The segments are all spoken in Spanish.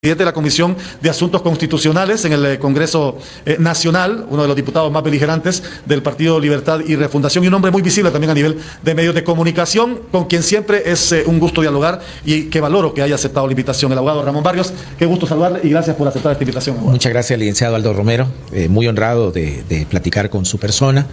presidente de la Comisión de Asuntos Constitucionales en el Congreso Nacional, uno de los diputados más beligerantes del Partido Libertad y Refundación, y un hombre muy visible también a nivel de medios de comunicación, con quien siempre es un gusto dialogar y que valoro que haya aceptado la invitación. El abogado Ramón Barrios, qué gusto saludarle y gracias por aceptar esta invitación. Abogado. Muchas gracias, licenciado Aldo Romero. Muy honrado de platicar con su persona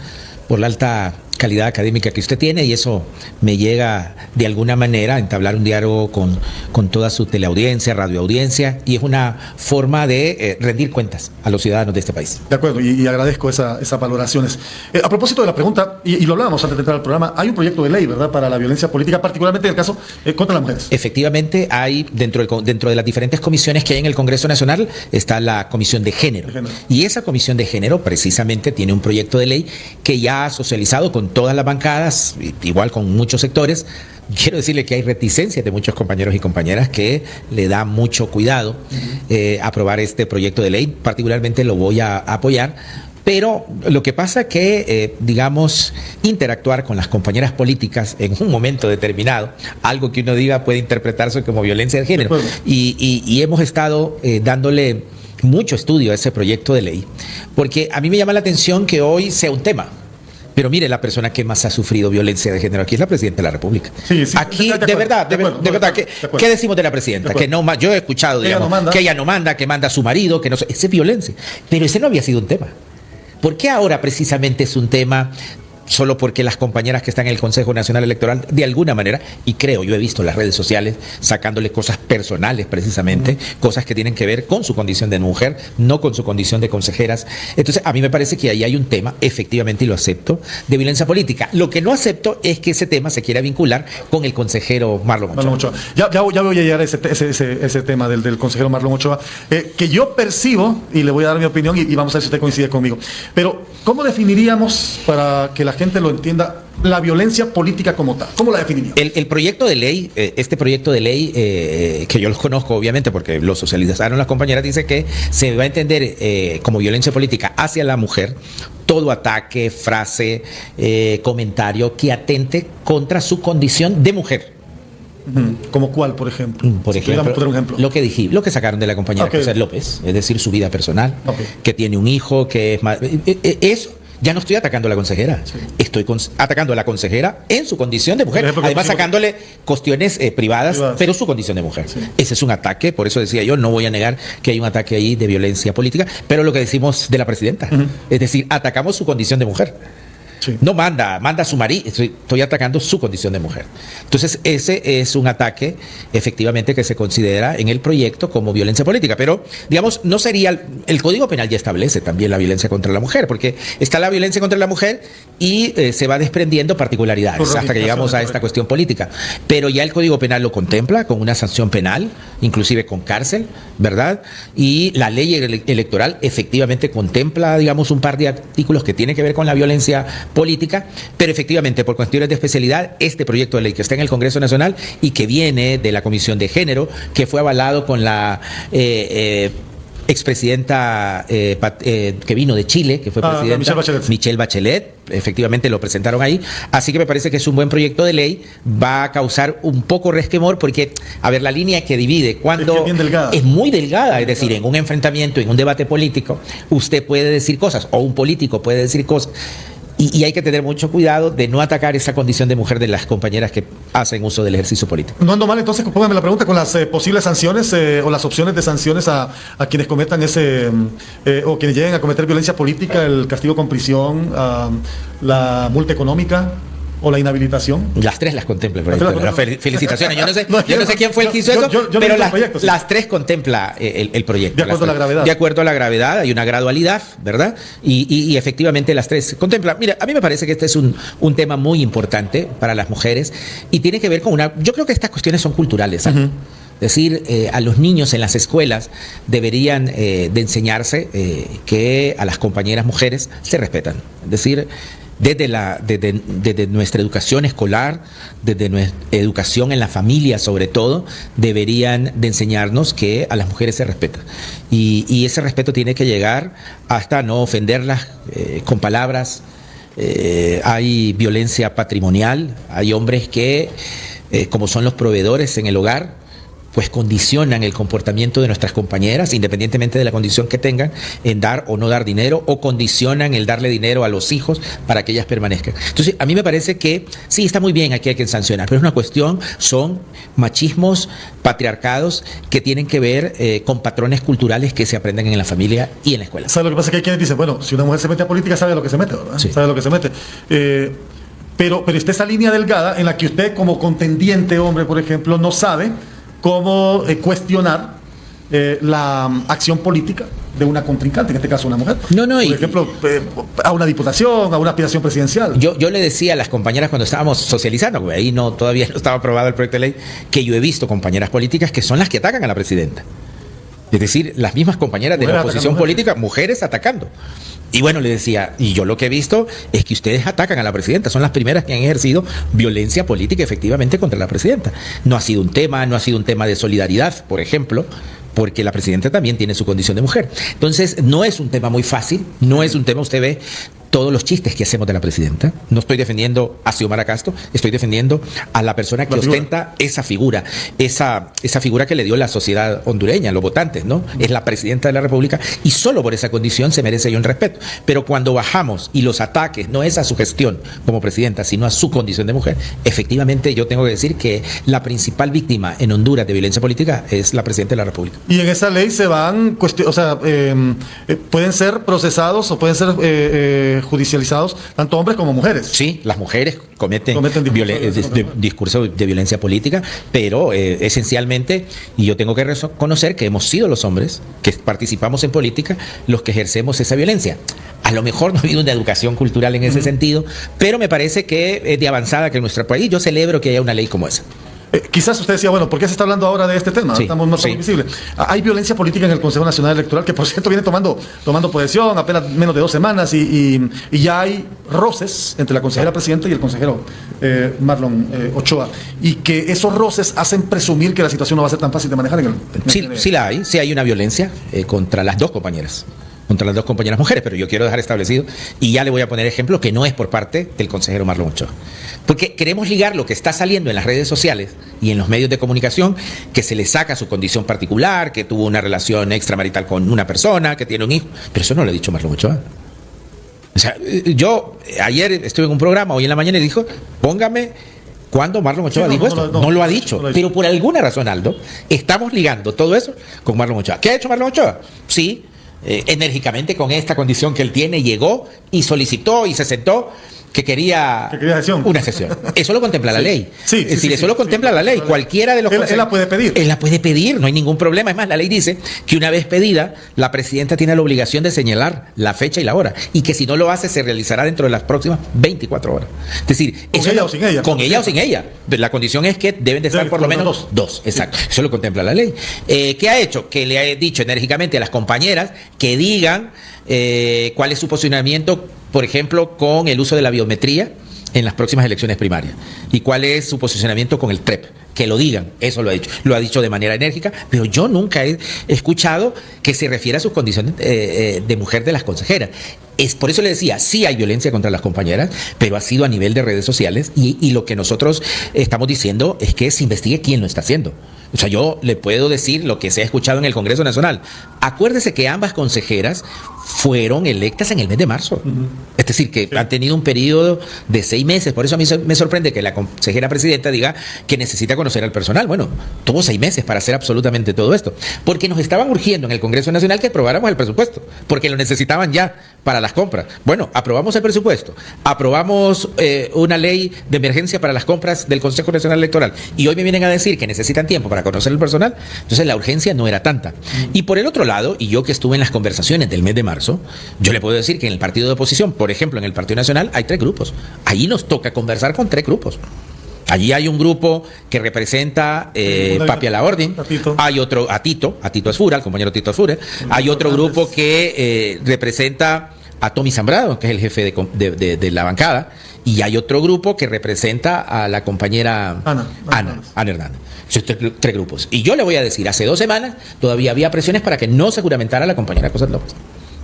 por la alta calidad académica que usted tiene, y eso me llega de alguna manera a entablar un diálogo con toda su teleaudiencia, radioaudiencia, y es una forma de rendir cuentas a los ciudadanos de este país. De acuerdo, y agradezco esas valoraciones. A propósito de la pregunta, y lo hablábamos antes de entrar al programa, hay un proyecto de ley, ¿verdad?, para la violencia política, particularmente en el caso contra las mujeres. Efectivamente, hay dentro de las diferentes comisiones que hay en el Congreso Nacional, está la Comisión de Género. Y esa Comisión de Género precisamente tiene un proyecto de ley que ya ha socializado con todas las bancadas, igual con muchos sectores. Quiero decirle que hay reticencia de muchos compañeros y compañeras que le da mucho cuidado aprobar este proyecto de ley. Particularmente lo voy a apoyar, pero lo que pasa que, digamos, interactuar con las compañeras políticas en un momento determinado, algo que uno diga puede interpretarse como violencia de género. Y hemos estado dándole mucho estudio a ese proyecto de ley, porque a mí me llama la atención que hoy sea un tema. Pero mire, la persona que más ha sufrido violencia de género aquí es la Presidenta de la República. Sí, aquí, de verdad, ¿qué decimos de la Presidenta? Que no, yo he escuchado, digamos, que ella no manda, que manda a su marido, que no, esa es violencia. Pero ese no había sido un tema. ¿Por qué ahora precisamente es un tema? Solo porque las compañeras que están en el Consejo Nacional Electoral, de alguna manera, y creo, yo he visto las redes sociales sacándole cosas personales precisamente, cosas que tienen que ver con su condición de mujer, no con su condición de consejeras. Entonces, a mí me parece que ahí hay un tema, efectivamente, y lo acepto, de violencia política. Lo que no acepto es que ese tema se quiera vincular con el consejero Marlon Ochoa. Ya voy a llegar a ese tema del consejero Marlon Ochoa, que yo percibo, y le voy a dar mi opinión, y vamos a ver si usted coincide conmigo. Pero, ¿cómo definiríamos, para que la gente lo entienda, la violencia política como tal? ¿Cómo la definiría? El proyecto de ley, este proyecto de ley, que yo los conozco obviamente porque lo socializaron las compañeras, dice que se va a entender como violencia política hacia la mujer todo ataque, frase, comentario que atente contra su condición de mujer. ¿Como cuál, por ejemplo? Por ejemplo, lo que sacaron de la compañera José López, es decir, su vida personal, que tiene un hijo, que es más... Eso. Ya no estoy atacando a la consejera, estoy atacando a la consejera en su condición de mujer, además sacándole cuestiones privadas, pero su condición de mujer. Ese es un ataque, por eso decía yo, no voy a negar que hay un ataque ahí de violencia política, pero lo que decimos de la presidenta, es decir, atacamos su condición de mujer. No manda a su marido, estoy atacando su condición de mujer. Entonces ese es un ataque efectivamente que se considera en el proyecto como violencia política, pero digamos no sería, el Código Penal ya establece también la violencia contra la mujer, porque está la violencia contra la mujer y se va desprendiendo particularidades hasta que llegamos a esta cuestión política, pero ya el Código Penal lo contempla con una sanción penal, inclusive con cárcel, ¿verdad? Y la ley electoral efectivamente contempla, digamos, un par de artículos que tienen que ver con la violencia política, pero efectivamente por cuestiones de especialidad, este proyecto de ley que está en el Congreso Nacional y que viene de la Comisión de Género, que fue avalado con la expresidenta que vino de Chile, que fue presidenta Michelle Bachelet, efectivamente lo presentaron ahí, así que me parece que es un buen proyecto de ley, va a causar un poco resquemor porque, a ver, la línea que divide cuando es muy delgada, es decir, en un enfrentamiento, en un debate político, usted puede decir cosas, o un político puede decir cosas, y hay que tener mucho cuidado de no atacar esa condición de mujer de las compañeras que hacen uso del ejercicio político. No ando mal, entonces póngame la pregunta con las posibles sanciones o las opciones de sanciones a quienes cometan o quienes lleguen a cometer violencia política, el castigo con prisión, la multa económica o la inhabilitación. Las tres las contempla. Felicitaciones. Yo no sé quién fue el que hizo eso, pero las tres contempla el proyecto. De acuerdo a la gravedad. De acuerdo a la gravedad, hay una gradualidad, ¿verdad? Y efectivamente las tres contempla. Mira, a mí me parece que este es un tema muy importante para las mujeres y tiene que ver con yo creo que estas cuestiones son culturales, ¿sabes? Es decir, a los niños en las escuelas deberían de enseñarse que a las compañeras mujeres se respetan. Es decir, desde nuestra educación escolar, desde nuestra educación en la familia sobre todo, deberían de enseñarnos que a las mujeres se respeta. Y ese respeto tiene que llegar hasta no ofenderlas con palabras. Hay violencia patrimonial, hay hombres que, como son los proveedores en el hogar, pues condicionan el comportamiento de nuestras compañeras, independientemente de la condición que tengan, en dar o no dar dinero, o condicionan el darle dinero a los hijos para que ellas permanezcan. Entonces, a mí me parece que sí, está muy bien, aquí hay que sancionar, pero es una cuestión, son machismos, patriarcados, que tienen que ver con patrones culturales que se aprenden en la familia y en la escuela. ¿Sabe lo que pasa? Que hay quienes dicen, bueno, si una mujer se mete a política, sabe a lo que se mete, ¿verdad? Sí. Sabe a lo que se mete. Pero está esa línea delgada en la que usted, como contendiente hombre, por ejemplo, no sabe cómo cuestionar la acción política de una contrincante, en este caso una mujer. Por ejemplo, a una diputación, a una aspiración presidencial. Yo le decía a las compañeras cuando estábamos socializando, porque ahí todavía no estaba aprobado el proyecto de ley, que yo he visto compañeras políticas que son las que atacan a la presidenta. Es decir, las mismas compañeras de la oposición política, mujeres atacando. Y bueno, le decía, y yo lo que he visto es que ustedes atacan a la presidenta, son las primeras que han ejercido violencia política efectivamente contra la presidenta. No ha sido un tema de solidaridad, por ejemplo, porque la presidenta también tiene su condición de mujer. Entonces, no es un tema muy fácil, no es un tema, usted ve todos los chistes que hacemos de la presidenta. No estoy defendiendo a Xiomara Castro, estoy defendiendo a la persona que ostenta esa figura que le dio la sociedad hondureña, los votantes, ¿no? Es la presidenta de la República y solo por esa condición se merece un respeto. Pero cuando bajamos y los ataques no es a su gestión como presidenta, sino a su condición de mujer, efectivamente yo tengo que decir que la principal víctima en Honduras de violencia política es la presidenta de la República. Y en esa ley se van, pueden ser procesados o pueden ser judicializados tanto hombres como mujeres. Sí, las mujeres cometen discursos de violencia política, pero esencialmente, y yo tengo que reconocer que hemos sido los hombres que participamos en política los que ejercemos esa violencia. A lo mejor no ha habido una educación cultural en ese sentido, pero me parece que es de avanzada que en nuestro país. Yo celebro que haya una ley como esa. Quizás usted decía, bueno, ¿por qué se está hablando ahora de este tema? Sí, Estamos más visibles. Hay violencia política en el Consejo Nacional Electoral, que por cierto viene tomando posesión apenas menos de 2 semanas y ya hay roces entre la consejera presidenta y el consejero Marlon Ochoa. Y que esos roces hacen presumir que la situación no va a ser tan fácil de manejar. Sí hay una violencia contra las dos compañeras mujeres, pero yo quiero dejar establecido, y ya le voy a poner ejemplo, que no es por parte del consejero Marlon Ochoa. Porque queremos ligar lo que está saliendo en las redes sociales y en los medios de comunicación, que se le saca su condición particular, que tuvo una relación extramarital con una persona, que tiene un hijo, pero eso no lo ha dicho Marlon Ochoa. O sea, yo ayer estuve en un programa, hoy en la mañana, y dijo, póngame ¿cuándo Marlon Ochoa dijo esto? No lo ha dicho. Pero por alguna razón, Aldo, estamos ligando todo eso con Marlon Ochoa. ¿Qué ha hecho Marlon Ochoa? Sí, enérgicamente, con esta condición que él tiene, llegó y solicitó y se sentó que quería una sesión. Eso lo contempla la ley. Es decir, eso lo contempla la ley. Cualquiera de los él la puede pedir. Él la puede pedir, no hay ningún problema. Es más, la ley dice que una vez pedida, la presidenta tiene la obligación de señalar la fecha y la hora, y que si no lo hace, se realizará dentro de las próximas 24 horas. Es decir, ¿con ella o sin ella? Con ella o sin ella. La condición es que deben de estar por lo menos dos. Exacto. Sí. Eso lo contempla la ley. ¿Qué ha hecho? Que le ha dicho enérgicamente a las compañeras que digan cuál es su posicionamiento, por ejemplo, con el uso de la biometría en las próximas elecciones primarias, y cuál es su posicionamiento con el TREP, que lo digan. Eso lo ha dicho de manera enérgica, pero yo nunca he escuchado que se refiera a sus condiciones de mujer de las consejeras. Es por eso le decía, sí hay violencia contra las compañeras, pero ha sido a nivel de redes sociales, y lo que nosotros estamos diciendo es que se investigue quién lo está haciendo. O sea, yo le puedo decir lo que se ha escuchado en el Congreso Nacional. Acuérdese que ambas consejeras fueron electas en el mes de marzo. Es decir, que han tenido un periodo de 6 meses. Por eso a mí me sorprende que la consejera presidenta diga que necesita conocer al personal. Bueno, tuvo 6 meses para hacer absolutamente todo esto. Porque nos estaban urgiendo en el Congreso Nacional que aprobáramos el presupuesto, porque lo necesitaban ya para las compras. Bueno, aprobamos el presupuesto, aprobamos una ley de emergencia para las compras del Consejo Nacional Electoral, y hoy me vienen a decir que necesitan tiempo para conocer el personal. Entonces la urgencia no era tanta. Y por el otro lado, y yo que estuve en las conversaciones del mes de marzo, yo le puedo decir que en el partido de oposición, por ejemplo, en el Partido Nacional, hay 3 grupos. Allí nos toca conversar con 3 grupos. Allí hay un grupo que representa Papi a la Orden, hay otro, a Tito Asfura, el compañero Tito Asfura, hay otro grupo que representa a Tommy Zambrano, que es el jefe de la bancada, y hay otro grupo que representa a la compañera Ana Hernández. Son 3 grupos. Y yo le voy a decir, hace 2 semanas todavía había presiones para que no se juramentara la compañera Cosas López,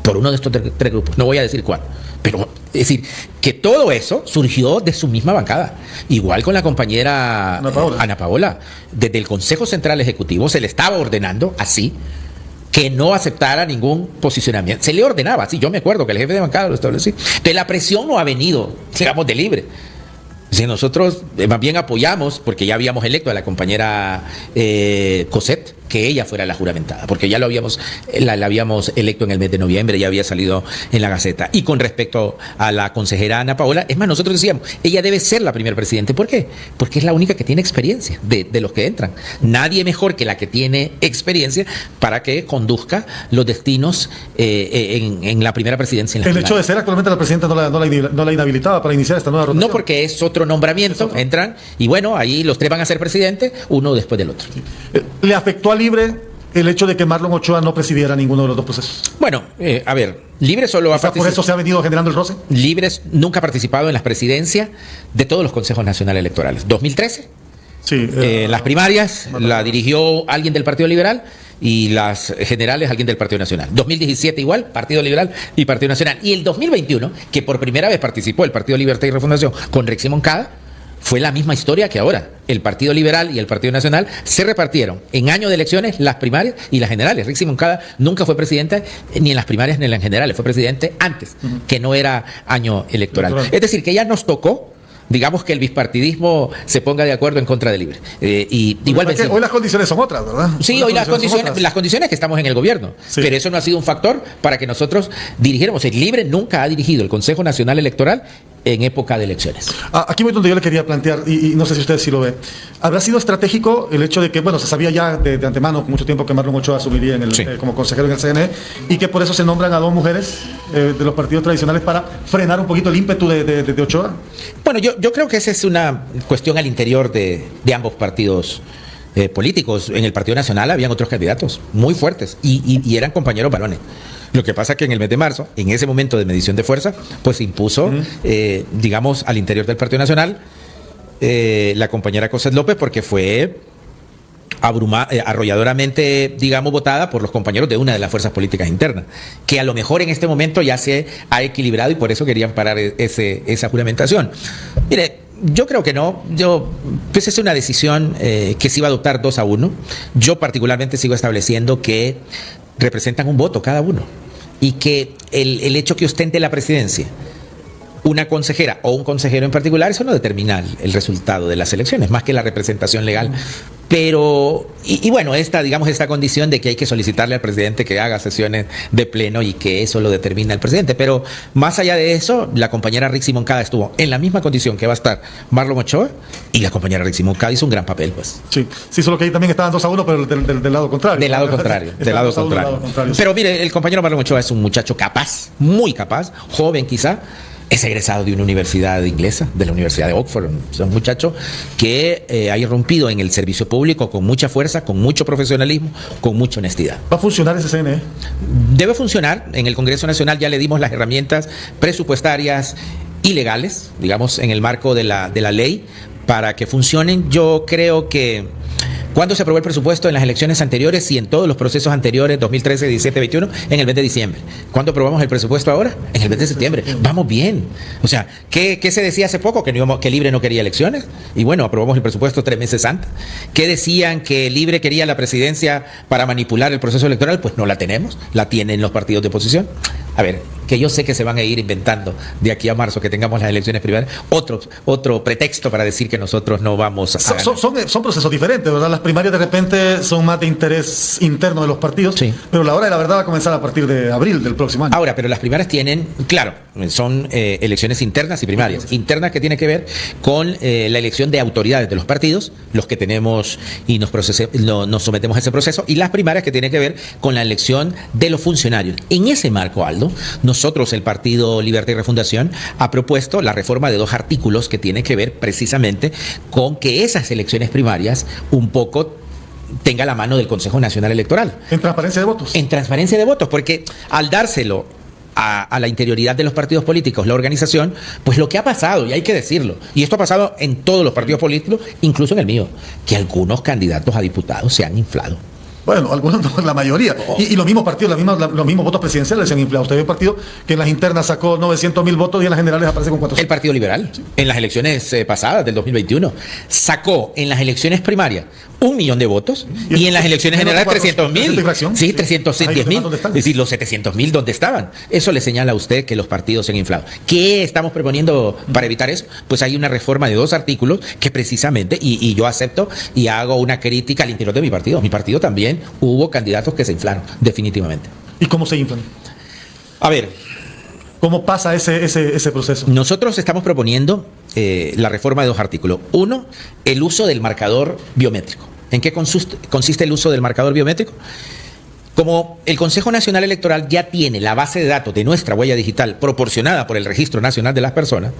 por uno de estos 3 grupos. No voy a decir cuál, pero Es decir, que todo eso surgió de su misma bancada. Igual con la compañera Ana Paola. Desde el Consejo Central Ejecutivo se le estaba ordenando así que no aceptara ningún posicionamiento. Se le ordenaba así. Yo me acuerdo que el jefe de bancada lo estableció. Pero la presión no ha venido, digamos, de libre. Si nosotros más bien apoyamos, porque ya habíamos electo a la compañera Cosette, que ella fuera la juramentada, porque ya la habíamos electo en el mes de noviembre, ya había salido en la Gaceta. Y con respecto a la consejera Ana Paola, es más, nosotros decíamos, ella debe ser la primer presidente. ¿Por qué? Porque es la única que tiene experiencia de los que entran. Nadie mejor que la que tiene experiencia para que conduzca los destinos en la primera presidencia. El hecho de ser actualmente la presidenta no la inhabilitaba para iniciar esta nueva rotación. No, porque es otro nombramiento, entran y bueno, ahí los tres van a ser presidentes, uno después del otro. ¿Le afectó a Libre el hecho de que Marlon Ochoa no presidiera ninguno de los dos procesos? Bueno, a ver, Libre solo ha participado. ¿Por eso se ha venido generando el roce? Libre nunca ha participado en las presidencias de todos los consejos nacionales electorales. 2013, sí, las primarias la dirigió alguien del Partido Liberal y las generales alguien del Partido Nacional. 2017 igual, Partido Liberal y Partido Nacional. Y el 2021, que por primera vez participó el Partido Libertad y Refundación con Rexy Moncada, fue la misma historia que ahora. El Partido Liberal y el Partido Nacional se repartieron en año de elecciones las primarias y las generales. Rexy Moncada nunca fue presidente ni en las primarias ni en las generales, fue presidente antes, que no era año electoral. Es decir, que ya nos tocó, digamos, que el bipartidismo se ponga de acuerdo en contra de Libre. Igual hoy las condiciones son otras, ¿verdad? Sí, hoy las condiciones que estamos en el gobierno. Sí. Pero eso no ha sido un factor para que nosotros dirigiéramos. El Libre nunca ha dirigido el Consejo Nacional Electoral en época de elecciones. Aquí voy donde yo le quería plantear, y no sé si usted sí lo ve. ¿Habrá sido estratégico el hecho de que, bueno, se sabía ya de antemano, con mucho tiempo, que Marlon Ochoa asumiría como consejero en el CNE, y que por eso se nombran a dos mujeres de los partidos tradicionales para frenar un poquito el ímpetu de Ochoa? Bueno, yo creo que esa es una cuestión al interior de ambos partidos políticos. En el Partido Nacional habían otros candidatos muy fuertes y eran compañeros varones. Lo que pasa es que en el mes de marzo, en ese momento de medición de fuerza, pues se impuso, digamos, al interior del Partido Nacional la compañera Cosette López, porque fue arrolladoramente, digamos, votada por los compañeros de una de las fuerzas políticas internas, que a lo mejor en este momento ya se ha equilibrado y por eso querían parar esa juramentación. Mire, yo creo que no. Pues es una decisión que se iba a adoptar 2-1. Yo particularmente sigo estableciendo que representan un voto cada uno y que el hecho que ostente la presidencia una consejera o un consejero en particular, eso no determina el resultado de las elecciones, más que la representación legal. Pero, bueno, esta condición de que hay que solicitarle al presidente que haga sesiones de pleno y que eso lo determina el presidente. Pero más allá de eso, la compañera Rexy Moncada estuvo en la misma condición que va a estar Marlon Ochoa, y la compañera Rexy Moncada hizo un gran papel, pues. Sí, solo que ahí también estaban 2-1, pero del lado contrario. Del lado contrario. Pero mire, el compañero Marlon Ochoa es un muchacho capaz, muy capaz, joven quizá. Es egresado de una universidad inglesa, de la Universidad de Oxford. Es un muchacho que ha irrumpido en el servicio público con mucha fuerza, con mucho profesionalismo, con mucha honestidad. ¿Va a funcionar ese CNE? Debe funcionar. En el Congreso Nacional ya le dimos las herramientas presupuestarias y legales, digamos, en el marco de la ley, para que funcionen. Yo creo que ¿cuándo se aprobó el presupuesto? En las elecciones anteriores y en todos los procesos anteriores, 2013, 17, 21, en el mes de diciembre. ¿Cuándo aprobamos el presupuesto ahora? En el mes de septiembre. Vamos bien. O sea, ¿qué se decía hace poco? Que Libre no quería elecciones. Y bueno, aprobamos el presupuesto 3 meses antes. ¿Qué decían? Que Libre quería la presidencia para manipular el proceso electoral. Pues no la tenemos. La tienen los partidos de oposición. A ver, que yo sé que se van a ir inventando de aquí a marzo que tengamos las elecciones primarias otro pretexto para decir que nosotros no vamos a son procesos diferentes, ¿verdad? Las primarias de repente son más de interés interno de los partidos, sí, pero la hora de la verdad va a comenzar a partir de abril del próximo año. Pero las primarias tienen, claro, son elecciones internas y primarias. Internas que tienen que ver con la elección de autoridades de los partidos, los que tenemos y nos sometemos a ese proceso, y las primarias que tienen que ver con la elección de los funcionarios. En ese marco, Aldo, nosotros, el Partido Libertad y Refundación, ha propuesto la reforma de 2 artículos que tienen que ver precisamente con que esas elecciones primarias un poco tenga la mano del Consejo Nacional Electoral. ¿En transparencia de votos? En transparencia de votos, porque al dárselo a la interioridad de los partidos políticos, la organización, pues lo que ha pasado, y hay que decirlo, y esto ha pasado en todos los partidos políticos, incluso en el mío, que algunos candidatos a diputados se han inflado. Bueno, algunos no, la mayoría. Y los mismos partidos, los mismos votos presidenciales se han inflado. Usted ve un partido que en las internas sacó 900.000 votos y en las generales aparece con 400. El Partido Liberal, en las elecciones pasadas del 2021, sacó en las elecciones primarias 1 millón de votos y en las elecciones generales 300.000. Sí, 310.000. Es decir, los 700.000, ¿dónde estaban? Eso le señala a usted que los partidos se han inflado. ¿Qué estamos proponiendo para evitar eso? Pues hay una reforma de 2 artículos que precisamente, y yo acepto y hago una crítica al interior de mi partido. Mi partido también hubo candidatos que se inflaron, definitivamente. ¿Y cómo se inflan? A ver, ¿cómo pasa ese proceso? nosotros estamos proponiendo la reforma de 2 artículos. Uno, el uso del marcador biométrico. ¿En qué consiste el uso del marcador biométrico? Como el Consejo Nacional Electoral ya tiene la base de datos de nuestra huella digital proporcionada por el Registro Nacional de las Personas,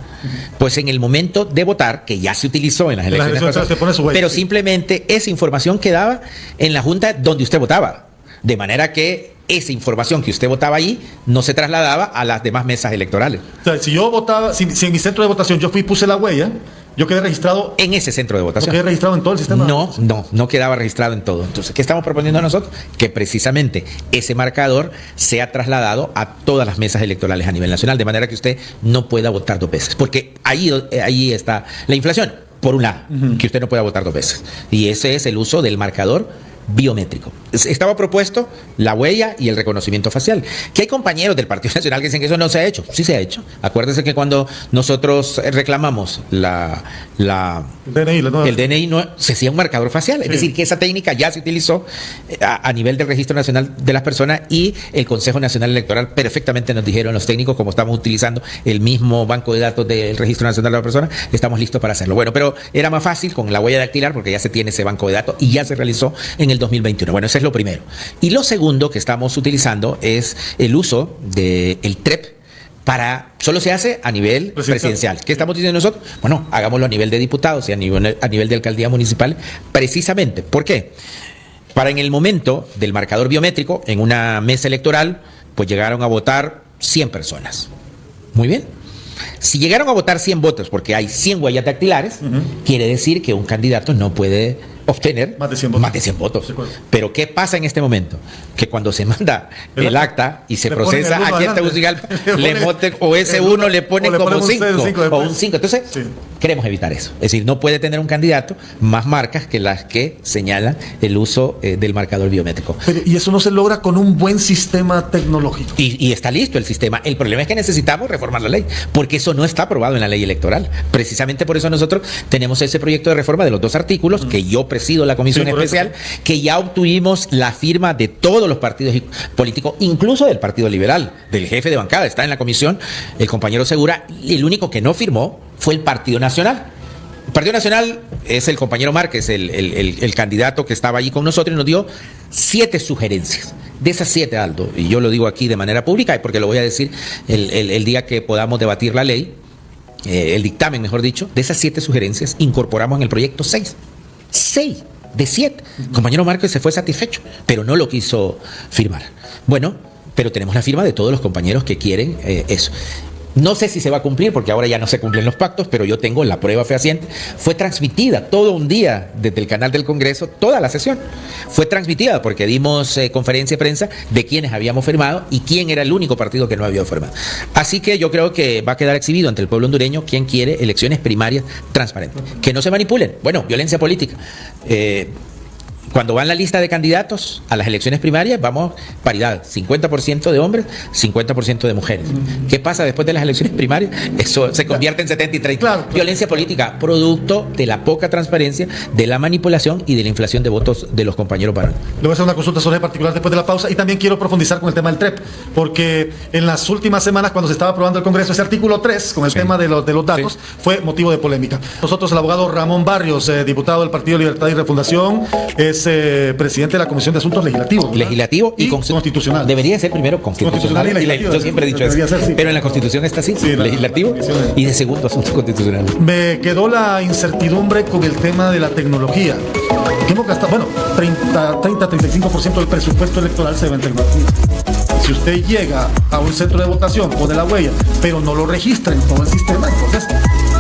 pues en el momento de votar, que ya se utilizó en las elecciones pasadas, pero simplemente esa información quedaba en la junta donde usted votaba. De manera que esa información que usted votaba ahí no se trasladaba a las demás mesas electorales. O sea, si yo votaba, si en mi centro de votación yo fui y puse la huella, yo quedé registrado en ese centro de votación. ¿No quedé registrado en todo el sistema? No quedaba registrado en todo. Entonces, ¿qué estamos proponiendo nosotros? Que precisamente ese marcador sea trasladado a todas las mesas electorales a nivel nacional, de manera que usted no pueda votar 2 veces. Porque ahí está la inflación, por un lado, que usted no pueda votar 2 veces. Y ese es el uso del marcador biométrico. Estaba propuesto la huella y el reconocimiento facial. Que hay compañeros del Partido Nacional que dicen que eso no se ha hecho. Sí se ha hecho. Acuérdense que cuando nosotros reclamamos el DNI no, se hacía un marcador facial. Sí. Es decir, que esa técnica ya se utilizó a nivel del Registro Nacional de las Personas, y el Consejo Nacional Electoral perfectamente nos dijeron los técnicos, como estamos utilizando el mismo banco de datos del Registro Nacional de las Personas, estamos listos para hacerlo. Bueno, pero era más fácil con la huella dactilar porque ya se tiene ese banco de datos y ya se realizó en el 2021. Bueno, eso es lo primero. Y lo segundo que estamos utilizando es el uso del TREP solo se hace a nivel presidencial. ¿Qué estamos diciendo nosotros? Bueno, hagámoslo a nivel de diputados y a nivel de alcaldía municipal, precisamente. ¿Por qué? Para en el momento del marcador biométrico, en una mesa electoral, pues llegaron a votar 100 personas. Muy bien. Si llegaron a votar 100 votos porque hay 100 huellas dactilares, quiere decir que un candidato no puede obtener más de 100 votos. Pero ¿qué pasa en este momento? Que cuando se manda el acta y se procesa aquí en Tegucigalpa, o ese uno le ponen como 5 o un 5. Entonces, queremos evitar eso. Es decir, no puede tener un candidato más marcas que las que señalan el uso del marcador biométrico. Y eso no se logra con un buen sistema tecnológico. Y está listo el sistema. El problema es que necesitamos reformar la ley, porque eso no está aprobado en la ley electoral. Precisamente por eso nosotros tenemos ese proyecto de reforma de los 2 artículos, que yo presido la comisión especial, que ya obtuvimos la firma de todos los partidos políticos, incluso del Partido Liberal, del jefe de bancada, está en la comisión, el compañero Segura. El único que no firmó fue el Partido Nacional. El Partido Nacional es el compañero Márquez, el candidato que estaba allí con nosotros, y nos dio 7 sugerencias. De esas 7, Aldo, y yo lo digo aquí de manera pública, porque lo voy a decir el día que podamos debatir la ley, el dictamen, mejor dicho, de esas 7 sugerencias incorporamos en el proyecto 6 de 7. El compañero Márquez se fue satisfecho, pero no lo quiso firmar. Bueno, pero tenemos la firma de todos los compañeros que quieren eso. No sé si se va a cumplir, porque ahora ya no se cumplen los pactos, pero yo tengo la prueba fehaciente. Fue transmitida todo un día desde el canal del Congreso, toda la sesión. Fue transmitida porque dimos conferencia de prensa de quienes habíamos firmado y quién era el único partido que no había firmado. Así que yo creo que va a quedar exhibido ante el pueblo hondureño quién quiere elecciones primarias transparentes. Que no se manipulen. Bueno, violencia política. Cuando van la lista de candidatos a las elecciones primarias, vamos paridad, 50% de hombres, 50% de mujeres. ¿Qué pasa después de las elecciones primarias? Eso se convierte en 70 y 30. Claro. Violencia política, producto de la poca transparencia, de la manipulación y de la inflación de votos de los compañeros varones. Le voy a hacer una consulta sobre particular después de la pausa, y también quiero profundizar con el tema del TREP, porque en las últimas semanas, cuando se estaba aprobando el Congreso, ese artículo 3, con el tema de los datos, fue motivo de polémica. Nosotros, el abogado Ramón Barrios, diputado del Partido Libertad y Refundación, es presidente de la Comisión de Asuntos Legislativos, ¿verdad? Legislativo y constitucional. Debería ser primero constitucional y legislativo. Yo siempre he dicho eso. Ser, sí. Pero en la Constitución está así, legislativo y de segundo asuntos constitucionales. Me quedó la incertidumbre con el tema de la tecnología. Hemos gastado, 30-35% del presupuesto electoral se ve en tecnología. Si usted llega a un centro de votación, pone la huella, pero no lo registra en todo el sistema, entonces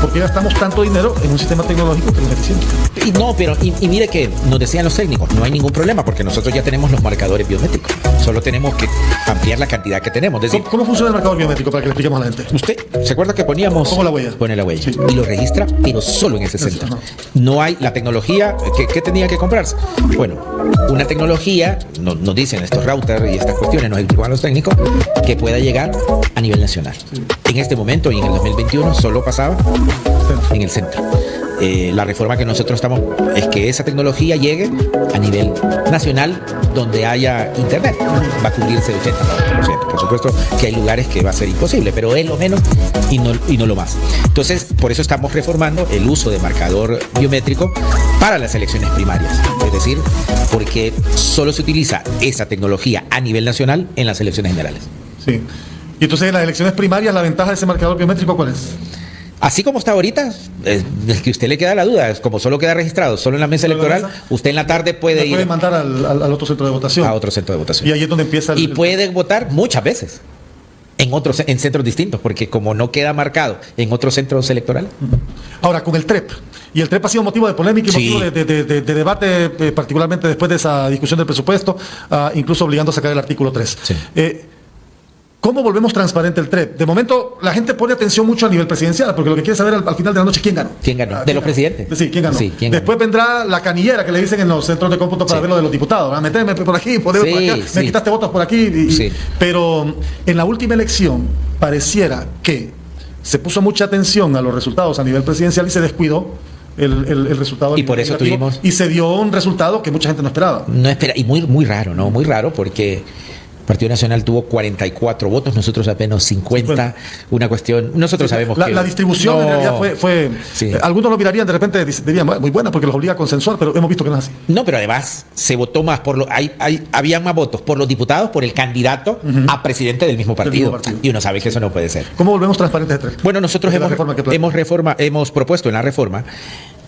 ¿Por qué gastamos tanto dinero en un sistema tecnológico que no es eficiente? Y no, pero y mire que nos decían los técnicos, no hay ningún problema porque nosotros ya tenemos los marcadores biométricos. Solo tenemos que ampliar la cantidad que tenemos. Es decir, ¿Cómo funciona el marcador biométrico para que le expliquemos a la gente? usted se acuerda que poníamos. Pongo la huella. Pone la huella. Sí. Y lo registra, pero solo en ese centro. Ajá. No hay la tecnología. ¿Qué tenía que comprarse? Bueno, una tecnología, nos dicen estos routers y estas cuestiones, nos explican los técnicos, que pueda llegar a nivel nacional. En este momento y en el 2021 solo pasaba en el centro. La reforma que nosotros estamos es que esa tecnología llegue a nivel nacional donde haya internet. Va a cubrirse el 80-90%. Por supuesto que hay lugares que va a ser imposible, pero es lo menos y no lo más. Entonces, por eso estamos reformando el uso de marcador biométrico para las elecciones primarias. Es decir, porque solo se utiliza esa tecnología a nivel nacional en las elecciones generales. Sí. Y entonces en las elecciones primarias, ¿la ventaja de ese marcador biométrico cuál es? Así como está ahorita, es que usted le queda la duda, es como solo queda registrado solo en la mesa electoral, usted en la tarde puede ir mandar al otro centro de votación. a otro centro de votación. Y ahí es donde empieza Y puede votar muchas veces en centros distintos, porque como no queda marcado en otros centros electorales. Ahora, con el TREP. Y el TREP ha sido motivo de polémica y Sí. motivo de debate, particularmente después de esa discusión del presupuesto, incluso obligando a sacar el artículo 3. Sí. ¿Cómo volvemos transparente el TREP? De momento, la gente pone atención mucho a nivel presidencial, porque lo que quiere saber al final de la noche es quién ganó. ¿Quién ganó? ¿De los presidentes? Sí, ¿quién ganó? Sí, ¿quién Después vendrá la canillera que le dicen en los centros de cómputo para Sí. ver lo de los diputados. Meteme por aquí, poneme por acá, Sí. me quitaste votos por aquí. Sí. Pero en la última elección pareciera que se puso mucha atención a los resultados a nivel presidencial y se descuidó el resultado. Y por eso legislativo, tuvimos- y se dio un resultado que mucha gente no esperaba. No espera, y muy raro, ¿no? Muy raro porque el Partido Nacional tuvo 44 votos, nosotros apenas 50, una cuestión, nosotros sabemos que La distribución en no- realidad fue Sí. algunos lo mirarían de repente, dirían, muy buena porque los obliga a consensuar, pero hemos visto que no es así. No, pero además se votó más habían más votos por los diputados, por el candidato a presidente del mismo partido. Y uno sabe que eso no puede ser. ¿Cómo volvemos transparentes de TREP? Bueno, nosotros De la reforma que plantea. hemos propuesto en la reforma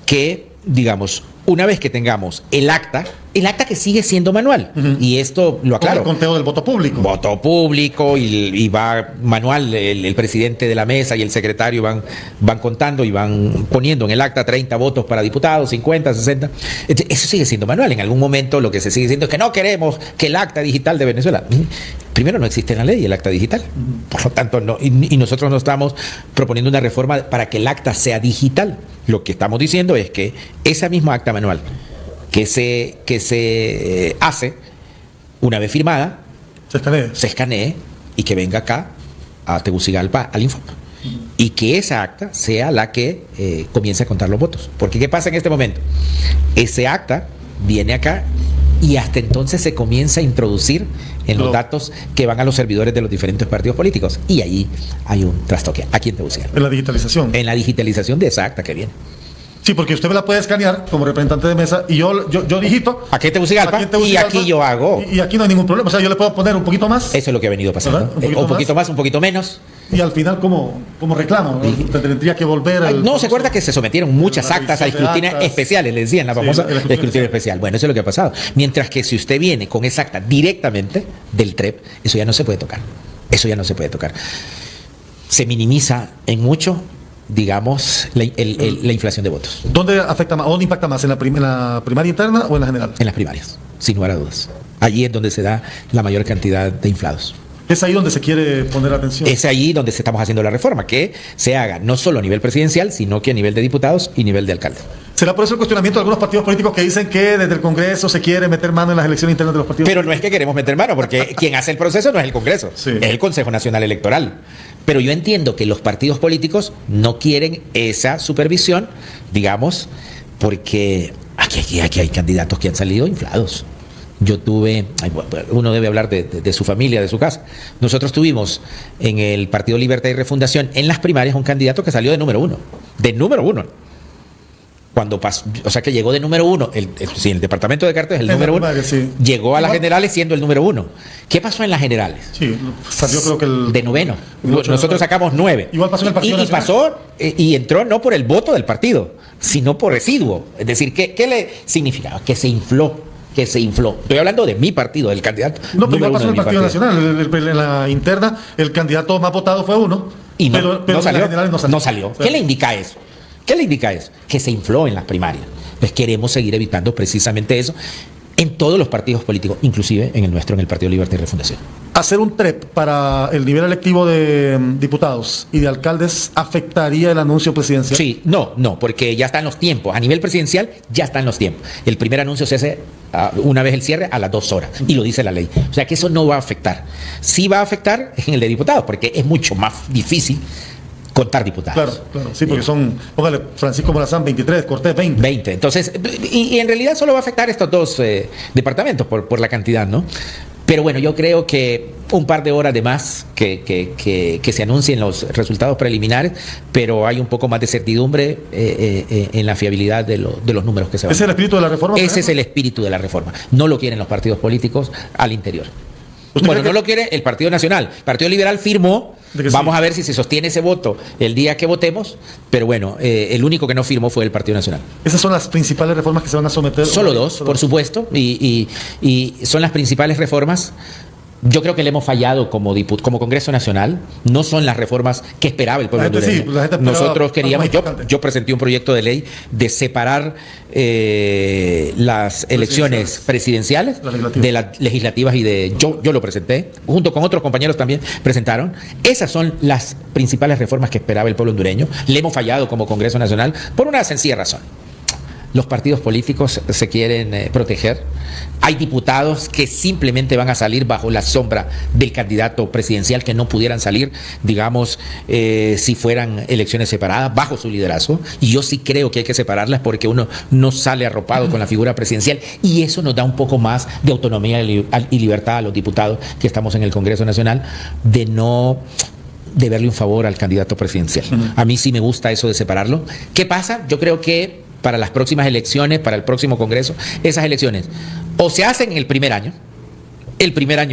que, digamos, una vez que tengamos el acta que sigue siendo manual, y esto lo Con aclaro. el conteo del voto público. Voto público y va manual, el presidente de la mesa y el secretario van contando y van poniendo en el acta 30 votos para diputados, 50, 60. Eso sigue siendo manual. En algún momento lo que se sigue diciendo es que no queremos que el acta digital de Venezuela. Primero, no existe en la ley el acta digital. Por lo tanto, no, y nosotros no estamos proponiendo una reforma para que el acta sea digital. Lo que estamos diciendo es que esa misma acta manual que se hace, una vez firmada, Se escanee. y que venga acá a Tegucigalpa al Infop. Y que esa acta sea la que comience a contar los votos. Porque ¿qué pasa en este momento? Ese acta viene acá y hasta entonces se comienza a introducir en los datos que van a los servidores de los diferentes partidos políticos. Y ahí hay un trastoque. Aquí en Tegucigalpa. En la digitalización. En la digitalización de esa acta que viene. Sí, porque usted me la puede escanear como representante de mesa y yo digito. Aquí en Tegucigalpa, Aquí en Tegucigalpa, y aquí yo hago. Y aquí no hay ningún problema. O sea, yo le puedo poner un poquito más. Eso es lo que ha venido pasando. ¿Verdad? Un poquito más, un poquito menos. Y al final, ¿cómo reclamo? ¿no? Tendría que volver al. No, ¿se acuerda que se sometieron muchas la actas a revisión de escrutinio actas? especiales? Le decían la Sí, famosa el escrutinio escrutinio especial. Bueno, eso es lo que ha pasado. Mientras que si usted viene con esa acta directamente del TREP, eso ya no se puede tocar. Eso ya no se puede tocar. Se minimiza en mucho, digamos, la inflación de votos. ¿Dónde afecta más? ¿O dónde impacta más? ¿En la primaria interna o en la general? En las primarias, sin lugar a dudas. Allí es donde se da la mayor cantidad de inflados. Es ahí donde se quiere poner atención. Es allí donde estamos haciendo la reforma, que se haga no solo a nivel presidencial, sino que a nivel de diputados y nivel de alcalde. ¿Será por eso el cuestionamiento de algunos partidos políticos que dicen que desde el Congreso se quiere meter mano en las elecciones internas de los partidos? Pero no es que queremos meter mano, porque quien hace el proceso no es el Congreso, Sí. es el Consejo Nacional Electoral. Pero yo entiendo que los partidos políticos no quieren esa supervisión, digamos, porque aquí hay candidatos que han salido inflados. Yo tuve, uno debe hablar de su familia, de su casa. Nosotros tuvimos en el Partido Libertad y Refundación, en las primarias, un candidato que salió de número uno. De número uno. Cuando pasó, o sea que llegó de número uno, el departamento de Cartes es el En número la uno, primaria, sí. llegó a las Igual- generales siendo el número uno. ¿Qué pasó en las generales? Sí, salió creo que el. De noveno. el ocho de Nosotros noveno. sacamos 9. Igual pasó en el Partido y Nacional. pasó y entró no por el voto del partido, sino por residuo. Es decir, ¿qué le significaba? Que se infló. Estoy hablando de mi partido, del candidato. No, pero número igual pasó uno en el de mi Partido Nacional. En la interna, el candidato más votado fue uno. Y no, Pero no en salió. las generales no salió. No salió. Claro. ¿Qué le indica eso? ¿Qué le indica eso? Que se infló en las primarias. Pues queremos seguir evitando precisamente eso en todos los partidos políticos, inclusive en el nuestro, en el Partido Libertad y Refundación. ¿Hacer un TREP para el nivel electivo de diputados y de alcaldes afectaría el anuncio presidencial? Sí, no, porque ya están los tiempos. A nivel presidencial ya están los tiempos. El primer anuncio se hace una vez el cierre a las 2 horas y lo dice la ley. O sea que eso no va a afectar. Sí va a afectar en el de diputados porque es mucho más difícil contar diputados. Claro, sí, porque son, póngale, Francisco Morazán 23, Cortés 20. 20. Entonces, y en realidad solo va a afectar estos dos departamentos por la cantidad, ¿no? Pero bueno, yo creo que un par de horas de más que se anuncien los resultados preliminares, pero hay un poco más de certidumbre en la fiabilidad de los números que se van. ¿Ese es el espíritu de la reforma? Ese es el espíritu de la reforma. No lo quieren los partidos políticos al interior. Bueno, no lo quiere el Partido Nacional. El Partido Liberal firmó. Vamos a ver si se sostiene ese voto el día que votemos. Pero bueno, el único que no firmó fue el Partido Nacional. ¿Esas son las principales reformas que se van a someter? Solo dos, por supuesto. Y son las principales reformas. Yo creo que le hemos fallado como Congreso Nacional. No son las reformas que esperaba el pueblo hondureño. Sí, nosotros queríamos, yo presenté un proyecto de ley de separar las elecciones presidenciales de las legislativas y yo lo presenté, junto con otros compañeros también presentaron. Esas son las principales reformas que esperaba el pueblo hondureño. Le hemos fallado como Congreso Nacional por una sencilla razón. Los partidos políticos se quieren proteger. Hay diputados que simplemente van a salir bajo la sombra del candidato presidencial, que no pudieran salir, digamos, si fueran elecciones separadas, bajo su liderazgo. Y yo sí creo que hay que separarlas porque uno no sale arropado con la figura presidencial y eso nos da un poco más de autonomía y libertad a los diputados que estamos en el Congreso Nacional de verle un favor al candidato presidencial. A mí sí me gusta eso de separarlo. ¿Qué pasa? Yo creo que para las próximas elecciones, para el próximo Congreso, esas elecciones o se hacen en el primer año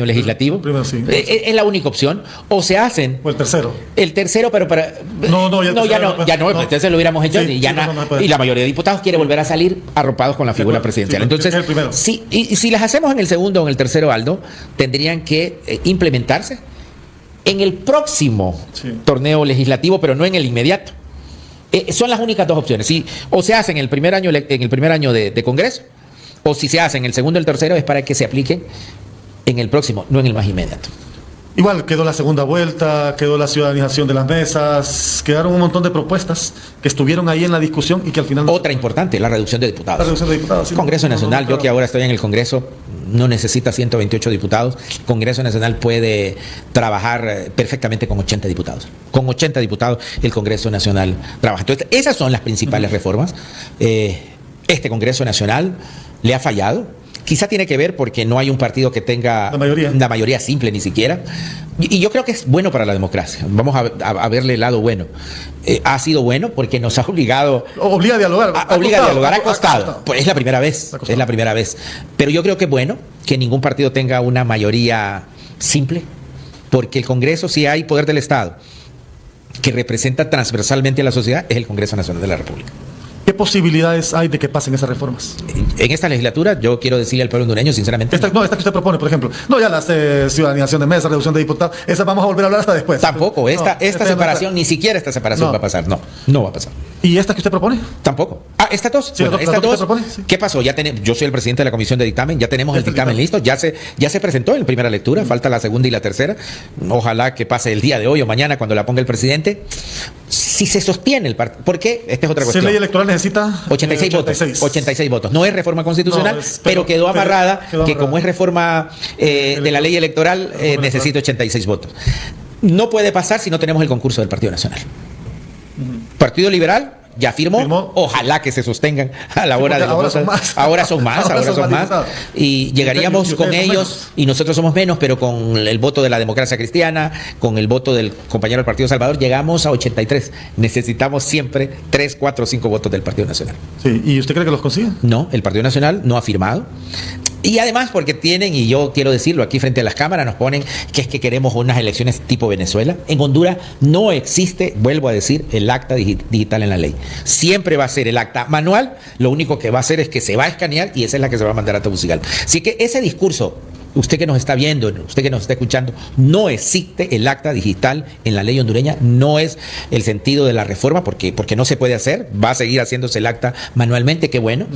legislativo, sí. Es la única opción, o se hacen o el tercero. El tercero, pero para el tercero lo hubiéramos hecho y la mayoría de diputados quiere volver a salir arropados con la figura presidencial. Entonces, si las hacemos en el segundo o en el tercero, Aldo, tendrían que implementarse en el próximo torneo legislativo, pero no en el inmediato. Son las únicas dos opciones. O se hace en el primer año de Congreso, o si se hace en el segundo o el tercero, es para que se apliquen en el próximo, no en el más inmediato. Igual quedó la segunda vuelta, quedó la ciudadanización de las mesas, quedaron un montón de propuestas que estuvieron ahí en la discusión y que al final... Otra importante, la reducción de diputados. La reducción de diputados, sí. Congreso Nacional, yo que ahora estoy en el Congreso, no necesita 128 diputados. Congreso Nacional puede trabajar perfectamente con 80 diputados. Con 80 diputados el Congreso Nacional trabaja. Entonces, esas son las principales reformas. Este Congreso Nacional le ha fallado. Quizá tiene que ver porque no hay un partido que tenga la mayoría simple ni siquiera. Y yo creo que es bueno para la democracia. Vamos a verle el lado bueno. Ha sido bueno porque nos ha obligado... Obliga a dialogar. Ha costado. Pues es la primera vez. Pero yo creo que es bueno que ningún partido tenga una mayoría simple, porque el Congreso, si hay poder del Estado que representa transversalmente a la sociedad, es el Congreso Nacional de la República. ¿Qué posibilidades hay de que pasen esas reformas? En esta legislatura, yo quiero decirle al pueblo hondureño, sinceramente... Esta que usted propone, por ejemplo. No, ya las ciudadanización de mesa, reducción de diputados, esas vamos a volver a hablar hasta después. Tampoco, esta separación, ni siquiera esta separación va a pasar. No va a pasar. ¿Y esta que usted propone? Tampoco. Estas dos. Sí, bueno, estas dos. Propone, sí. ¿Qué pasó? Yo soy el presidente de la comisión de dictamen, ya tenemos el dictamen listo, ya se presentó en primera lectura, falta la segunda y la tercera. Ojalá que pase el día de hoy o mañana cuando la ponga el presidente. Si se sostiene el partido, porque esta es otra cuestión. Si la ley electoral necesita 86 votos. No es reforma constitucional, pero quedó amarrada que como es reforma de la ley electoral, necesita 86 votos. No puede pasar si no tenemos el concurso del Partido Nacional. Partido Liberal ya firmó. Ojalá que se sostengan a la hora de los votos. Ahora son más. Y llegaríamos con ellos, y nosotros somos menos, pero con el voto de la democracia cristiana, con el voto del compañero del Partido Salvador, llegamos a 83. Necesitamos siempre 3, 4, 5 votos del Partido Nacional. Sí. ¿Y usted cree que los consigue? No, el Partido Nacional no ha firmado. Y además porque tienen, y yo quiero decirlo aquí frente a las cámaras, nos ponen que es que queremos unas elecciones tipo Venezuela. En Honduras no existe, vuelvo a decir, el acta digital en la ley. Siempre va a ser el acta manual, lo único que va a hacer es que se va a escanear y esa es la que se va a mandar a Tegucigalpa. Así que ese discurso usted que nos está viendo, usted que nos está escuchando, no existe el acta digital en la ley hondureña, no es el sentido de la reforma, porque no se puede hacer, va a seguir haciéndose el acta manualmente, qué bueno,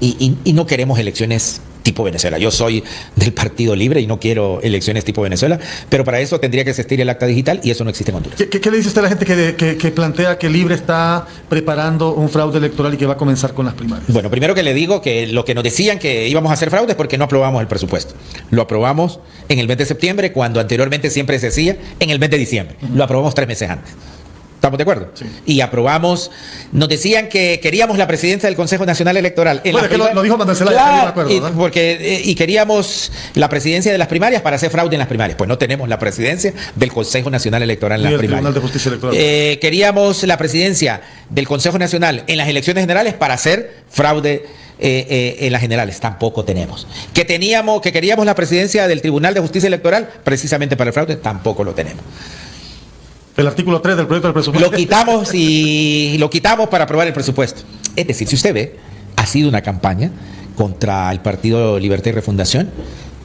y no queremos elecciones tipo Venezuela. Yo soy del Partido Libre y no quiero elecciones tipo Venezuela, pero para eso tendría que existir el acta digital y eso no existe en Honduras. ¿Qué le dice usted a la gente que plantea que Libre está preparando un fraude electoral y que va a comenzar con las primarias? Bueno, primero que le digo que lo que nos decían que íbamos a hacer fraude es porque no aprobamos el presupuesto. Lo aprobamos en el mes de septiembre, cuando anteriormente siempre se hacía en el mes de diciembre. Lo aprobamos 3 meses antes. ¿Estamos de acuerdo? Sí. Y aprobamos, nos decían que queríamos la presidencia del Consejo Nacional Electoral. Bueno, que lo dijo Manuel Zelaya, claro, me acuerdo, ¿no? y queríamos la presidencia de las primarias para hacer fraude en las primarias. Pues no tenemos la presidencia del Consejo Nacional Electoral en las primarias. Tribunal de Justicia Electoral. Queríamos la presidencia del Consejo Nacional en las elecciones generales para hacer fraude en las generales. Tampoco tenemos. Que queríamos la presidencia del Tribunal de Justicia Electoral precisamente para el fraude, tampoco lo tenemos. El artículo 3 del proyecto del presupuesto. Lo quitamos para aprobar el presupuesto. Es decir, si usted ve, ha sido una campaña contra el Partido Libertad y Refundación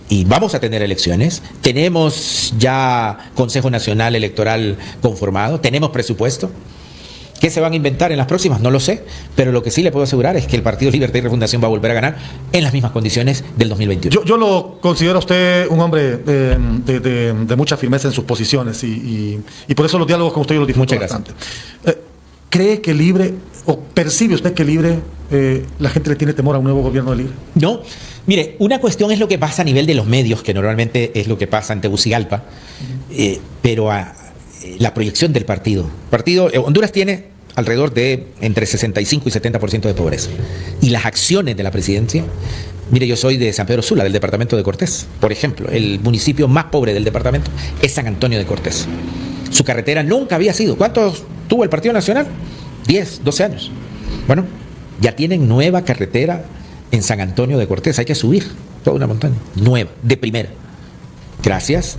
y vamos a tener elecciones. Tenemos ya Consejo Nacional Electoral conformado, tenemos presupuesto. ¿Qué se van a inventar en las próximas? No lo sé, pero lo que sí le puedo asegurar es que el Partido Libertad y Refundación va a volver a ganar en las mismas condiciones del 2021. Yo lo considero a usted un hombre de mucha firmeza en sus posiciones y por eso los diálogos con usted yo los disfruto bastante. ¿Cree que Libre, o percibe usted que Libre, la gente le tiene temor a un nuevo gobierno de Libre? No, mire, una cuestión es lo que pasa a nivel de los medios, que normalmente es lo que pasa en Tegucigalpa, pero la proyección del partido. Honduras tiene alrededor de entre 65 y 70% de pobreza. Y las acciones de la presidencia, mire, yo soy de San Pedro Sula, del departamento de Cortés. Por ejemplo, el municipio más pobre del departamento es San Antonio de Cortés. Su carretera nunca había sido. ¿Cuántos tuvo el Partido Nacional? 10, 12 años. Bueno, ya tienen nueva carretera en San Antonio de Cortés. Hay que subir toda una montaña. Nueva, de primera. Gracias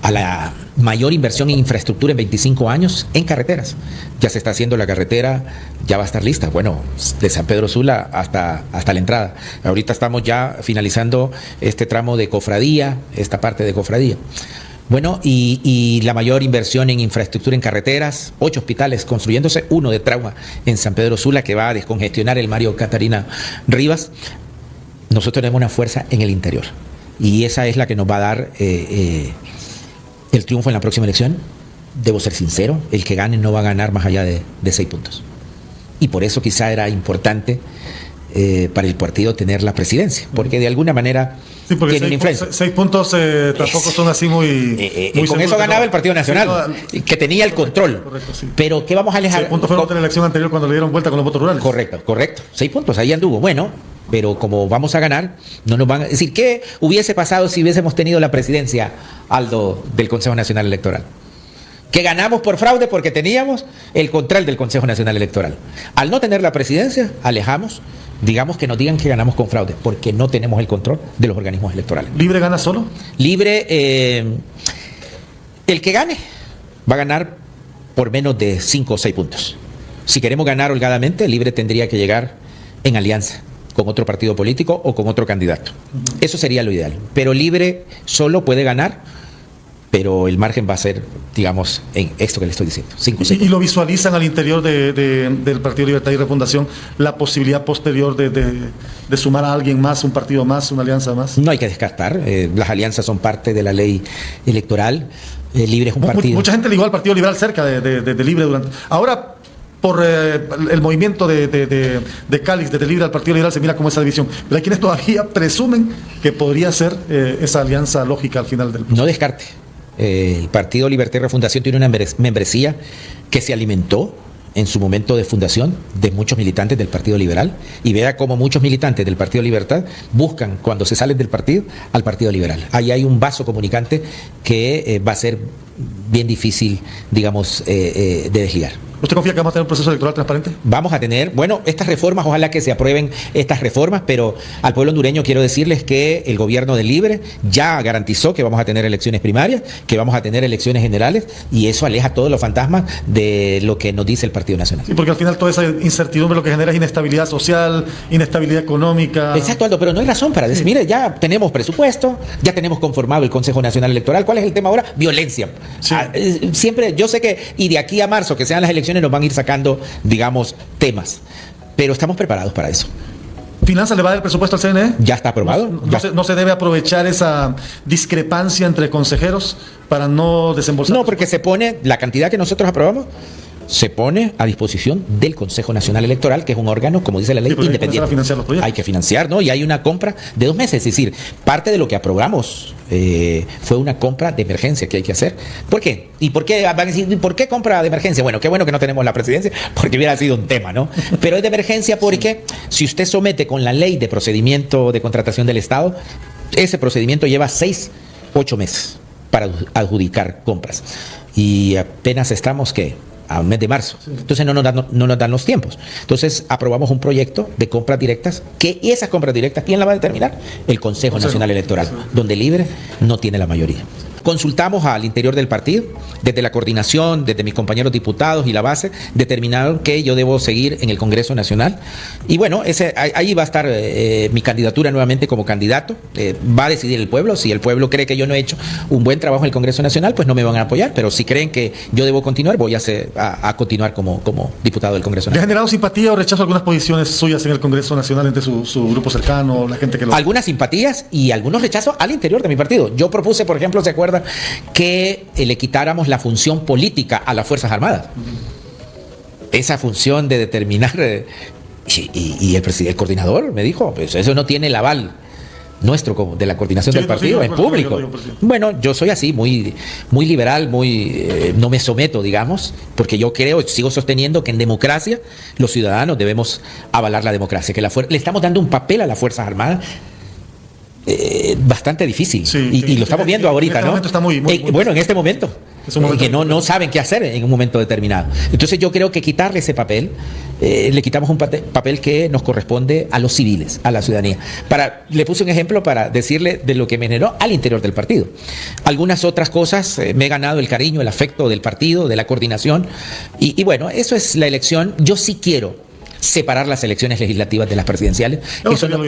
a la mayor inversión en infraestructura en 25 años en carreteras. Ya se está haciendo la carretera, ya va a estar lista. Bueno, de San Pedro Sula hasta la entrada. Ahorita estamos ya finalizando este tramo de Cofradía, esta parte de Cofradía. Bueno, y la mayor inversión en infraestructura en carreteras, 8 hospitales construyéndose, 1 de trauma en San Pedro Sula que va a descongestionar el Mario Catarina Rivas. Nosotros tenemos una fuerza en el interior y esa es la que nos va a dar el triunfo en la próxima elección. Debo ser sincero, el que gane no va a ganar más allá de 6 puntos. Y por eso quizá era importante para el partido tener la presidencia, porque de alguna manera tiene una influencia. 6 puntos tampoco son así muy con eso ganaba el Partido Nacional, que tenía el control. Correcto, sí. Pero ¿qué vamos a alejar? 6 puntos fueron de la elección anterior cuando le dieron vuelta con los votos rurales. Correcto. 6 puntos, ahí anduvo. Bueno, pero como vamos a ganar, no nos van a decir qué hubiese pasado si hubiésemos tenido la presidencia, Aldo, del Consejo Nacional Electoral. Que ganamos por fraude porque teníamos el control del Consejo Nacional Electoral. Al no tener la presidencia, alejamos, digamos que nos digan que ganamos con fraude, porque no tenemos el control de los organismos electorales. ¿Libre gana solo? Libre, el que gane va a ganar por menos de 5 o 6 puntos. Si queremos ganar holgadamente, Libre tendría que llegar en alianza con otro partido político o con otro candidato. Eso sería lo ideal. Pero Libre solo puede ganar, pero el margen va a ser, digamos, en esto que le estoy diciendo, 5 o 6. ¿Y lo visualizan al interior del Partido Libertad y Refundación la posibilidad posterior de sumar a alguien más, un partido más, una alianza más? No hay que descartar. Las alianzas son parte de la ley electoral. Libre es un partido. Mucha gente ligó al Partido Liberal cerca de Libre durante... Ahora, por el movimiento de Cáliz, desde Libre al Partido Liberal, se mira como esa división. Pero hay quienes todavía presumen que podría ser esa alianza lógica al final del proceso. No descarte. El Partido Libertad y Refundación tiene una membresía que se alimentó en su momento de fundación de muchos militantes del Partido Liberal, y vea cómo muchos militantes del Partido Libertad buscan, cuando se salen del partido, al Partido Liberal. Ahí hay un vaso comunicante que va a ser bien difícil, digamos, de desligar. ¿Usted confía que vamos a tener un proceso electoral transparente? Vamos a tener, bueno, estas reformas, ojalá que se aprueben estas reformas, pero al pueblo hondureño quiero decirles que el gobierno de Libre ya garantizó que vamos a tener elecciones primarias, que vamos a tener elecciones generales, y eso aleja todos los fantasmas de lo que nos dice el Partido Nacional. Sí, porque al final toda esa incertidumbre lo que genera es inestabilidad social, inestabilidad económica. Exacto, Aldo, pero no hay razón para decir, mire, ya tenemos presupuesto, ya tenemos conformado el Consejo Nacional Electoral. ¿Cuál es el tema ahora? Violencia. Sí. Siempre, yo sé que, y de aquí a marzo, que sean las elecciones, nos van a ir sacando, digamos, temas. Pero estamos preparados para eso. ¿Finanzas le va a dar el presupuesto al CNE? Ya está aprobado. No se debe aprovechar esa discrepancia entre consejeros para no desembolsar. No, porque se pone, la cantidad que nosotros aprobamos, se pone a disposición del Consejo Nacional Electoral, que es un órgano, como dice la ley, Sí, independiente. hay que financiar los proyectos. Hay que financiar, ¿no? Y hay una compra de 2 meses. Es decir, parte de lo que aprobamos fue una compra de emergencia que hay que hacer. ¿Por qué? ¿Y por qué van a decir, por qué compra de emergencia? Bueno, qué bueno que no tenemos la presidencia, porque hubiera sido un tema, ¿no? Pero es de emergencia porque si usted somete con la ley de procedimiento de contratación del Estado, ese procedimiento lleva 6-8 meses para adjudicar compras. Y apenas estamos, ¿qué? A un mes de marzo. Entonces no nos dan los tiempos. Entonces aprobamos un proyecto de compras directas, que esas compras directas, ¿quién la va a determinar? El Consejo Nacional Electoral, donde Libre no tiene la mayoría. Consultamos al interior del partido, desde la coordinación, desde mis compañeros diputados y la base, determinaron que yo debo seguir en el Congreso Nacional. Y bueno, ahí va a estar mi candidatura nuevamente como candidato. Va a decidir el pueblo. Si el pueblo cree que yo no he hecho un buen trabajo en el Congreso Nacional, pues no me van a apoyar. Pero si creen que yo debo continuar, voy a continuar como diputado del Congreso ¿Le ha Nacional. generado simpatía o rechazo algunas posiciones suyas en el Congreso Nacional entre su grupo cercano, la gente que lo... Algunas simpatías y algunos rechazos al interior de mi partido. Yo propuse, por ejemplo, ¿se acuerdan? Que le quitáramos la función política a las Fuerzas Armadas. Esa función de determinar... y el coordinador me dijo, pues eso no tiene el aval nuestro como de la coordinación del partido en público. Bueno, yo soy así, muy liberal, no me someto, digamos, porque yo sigo sosteniendo que en democracia los ciudadanos debemos avalar la democracia, que le estamos dando un papel a las Fuerzas Armadas bastante difícil. Sí, y lo estamos viendo ahorita, en este momento está muy bueno, en este momento. Es un momento Que no saben qué hacer en un momento determinado. Entonces yo creo que quitarle ese papel, le quitamos un papel que nos corresponde a los civiles, a la ciudadanía. Le puse un ejemplo para decirle de lo que me generó al interior del partido. Algunas otras cosas, me he ganado el cariño, el afecto del partido, de la coordinación. Y bueno, eso es la elección. Yo sí quiero separar las elecciones legislativas de las presidenciales. No, Eso no,